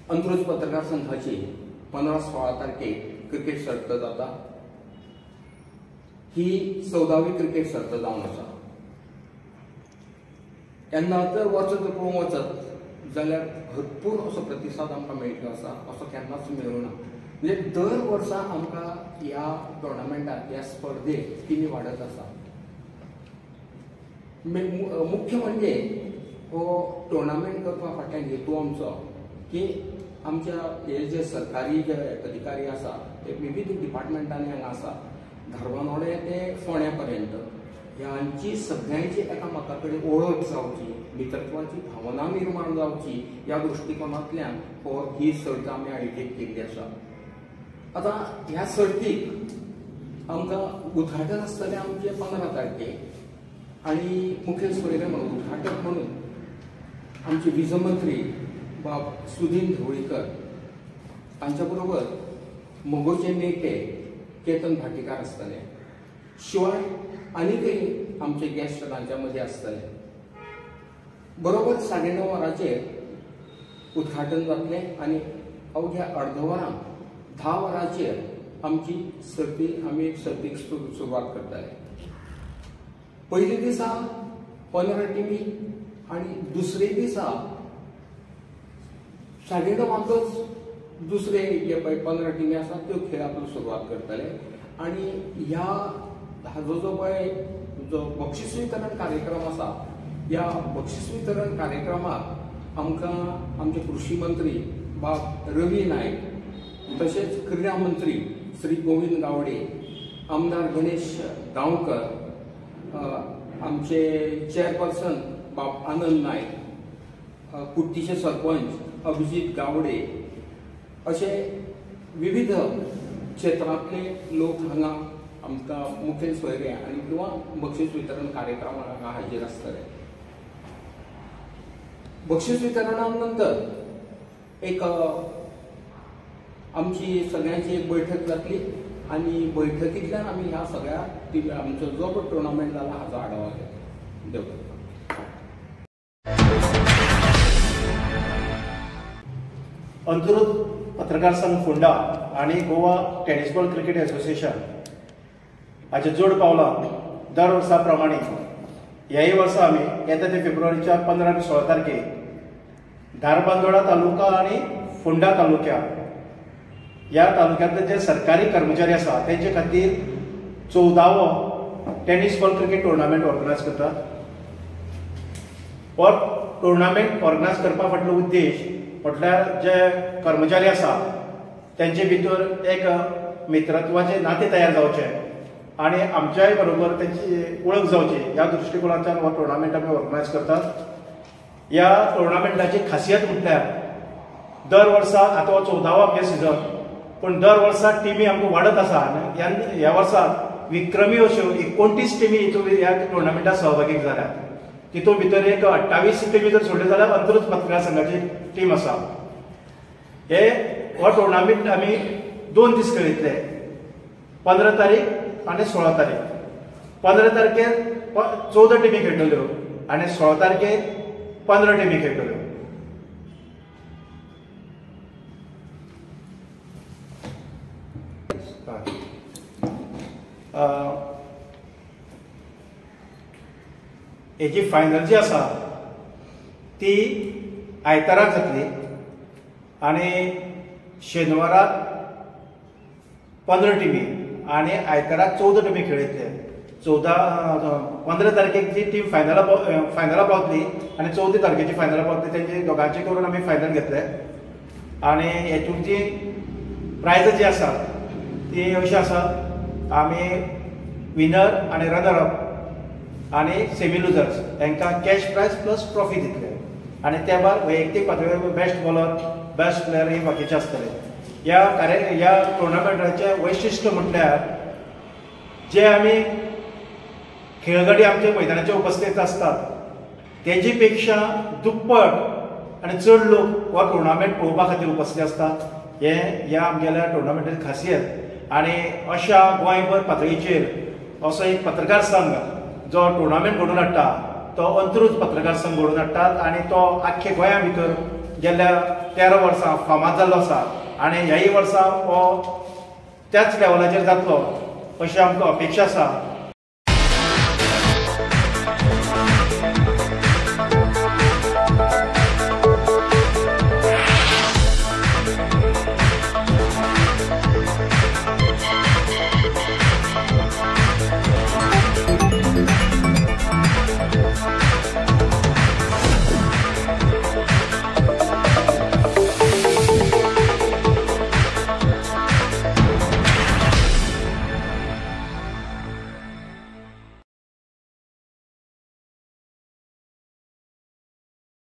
अंत्रुज पत्रकार संघाची 15-16 तारखेक क्रिकेट सर्त जाता। ही 14वी क्रिकेट सर्त जावन आसा। तेन्ना जर वचत पळोवंक वचत जाल्यार भरपूर असो प्रतिसाद आमकां मेळिल्लो आसा, असो केन्नाच मेळूना। म्हणजे दर वर्सा आमकां ह्या टोर्नामेंटाक ह्या स्पर्धेक टिमी वाडत आसा। मुख्य म्हणजे हो टोर्नामेंट करपा फाटल्यान हेतू आमचो की आमच्या हे जे सरकारी जे अधिकारी आसा ते विविध डिपार्टमेंटांनी हांगा आसा, धारबांदोडे ते फोंड्या पर्यंत ह्यांची सगळ्यांची एकामेका कडेन ओळख जावची, मित्रत्वाची भावना निर्माण जावची ह्या दृश्टिकोनांतल्यान ही सर्त आमी आयोजीत केल्ली आसा। आता ह्या सर्तीक आमकां उद्घाटन आसतलें आमचें 15 तारखेक आनी मुखेल सोयरे म्हणून उद्घाटक म्हणून आमचे वीज मंत्री बाब सुदीन ढवळीकर, तांच्या बरोबर मोगोचे नेते केतन भाटीकार आसतले, शिवाय आनीकय आमचे गेस्ट तांच्या मदीं आसतले। बरोबर 9:30 वरांचेर उद्घाटन जातलें आनी अवघ्या अर्दवरान 10 वरांचेर आमची सर्तीक सुरवात करतले। पयल्या दिसा 15 टिमी आनी दुसरे दिसा 9:30 दुसरे जे पळय 15 टिमी आसा त्यो खेळाक सुरवात करतले। आनी हाजो जो पळय जो बक्षीस वितरण कार्यक्रम आसा, ह्या बक्षीस वितरण कार्यक्रमाक आमकां आमचे कृषी मंत्री बाब रवी नायक, तशेंच क्रीडा मंत्री श्री गोविंद गावडे, आमदार गणेश गांवकर, आमचे चेअरपर्सन बाब आनंद नायक, कुट्टीचे सरपंच अभिजीत गावडे, असे विविध क्षेत्रांतले लोक हांगा आमकां मुखेल सोयरे आनी किंवा बक्षीस वितरण कार्यक्रमाक हांगा हाजीर आसतले। बक्षीस वितरणा नंतर एक आमची सगळ्यांची एक बैठक जातली आनी बैठकींतल्यान आमी ह्या सगळ्या आमचो जो टोर्नामेंट जाला हाचो आढावा घेतलो। अंत्रुज पत्रकार संघ फोंडा आणि Goa tennis ball cricket association हाचे जोड पावलां दर वर्सा प्रमाणे ह्याही वर्सा आमी येता ते फेब्रुवारीच्या 15 आनी 16 तारखेक धारबांदोडा तालुका आणि फोंडा तालुक्या ह्या तालुक्यांतले जे सरकारी कर्मचारी आसा तेंचे खातीर 14वो tennis ball cricket tournament organise करतात। हो टोर्नामेंट ऑर्गनायज करपा फाटलो उद्देश म्हटल्यार जे कर्मचारी आसा तेंचे भितर एक मित्रत्वाचे नाते तयार जावचे आणि आमच्याय बरोबर तेंची वळख जावची ह्या दृश्टिकोनांतल्यान हो टोर्नामेंट आमी ऑर्गनायज करतात। ह्या टोर्नामेंटाची खासियत म्हटल्यार दर वर्सा आतां हो 14वो आमगे सिजन, पण दर वर्सा टिमी आमकां वाडत आसा। ह्या वर्सा विक्रमी अश्यो 29 टिमी ह्या टोर्नामेंटात सहभागी जाल्यात। तितून भितर एक 28 टिमी जर सोडल्यो जाल्यार अंत्रुज पत्रकार संघाची टीम आसा। हो टोर्नामेंट आमी 2 दीस खेळितले, 15 तारीख आनी 16 तारीख। 15 तारखेर 14 टिमी खेळटल्यो आनी 16 तारखेर 15 टिमी खेळटल्यो। हेची फायनल जी आसा ती आयताराक जातली आनी शेनवाराक 15 टिमी आनी आयताराक 14 टिमी खेळयतले। 15 तारखेक जी टीम फायनला पावतली आनी 14 तारखेची फायनला पावतली, तेंची दोगांची करून आमी फायनल घेतले। आनी हेतून जी प्रायज जी आसा ती अशी आसा, आमी विनर आनी रनर अप आनी सेमी लुजर्स हांकां कॅश प्रायज प्लस ट्रॉफी दितले आनी त्या भायर वैयक्तीक पातळीर बेस्ट बॉलर, बेस्ट प्लेयर हे बाकीचे आसतले। ह्या टोर्नामेंटाचें वैशिश्ट्य म्हटल्यार जे आमी खेळगडे आमच्या मैदानाचेर उपस्थित आसतात तेजी पेक्षा दुप्पट आनी चड लोक हो टोर्नामेंट पळोवपा खातीर उपस्थित आसतात। ह्या आमगेल्या टोर्नामेंटाची खासियत। आनी अशा गोंयभर पातळीचेर असो एक पत्रकार संघ जो टोर्नामेंट घडोवन हाडटा तो अंत्रुज पत्रकार संघ घडोवन हाडटात आनी तो आख्खे गोंया भितर गेल्या 13 वर्सां फामाद जाल्लो आसा आनी ह्याय वर्सा हो त्याच लेवलाचेर जातलो अशी आमकां अपेक्षा आसा.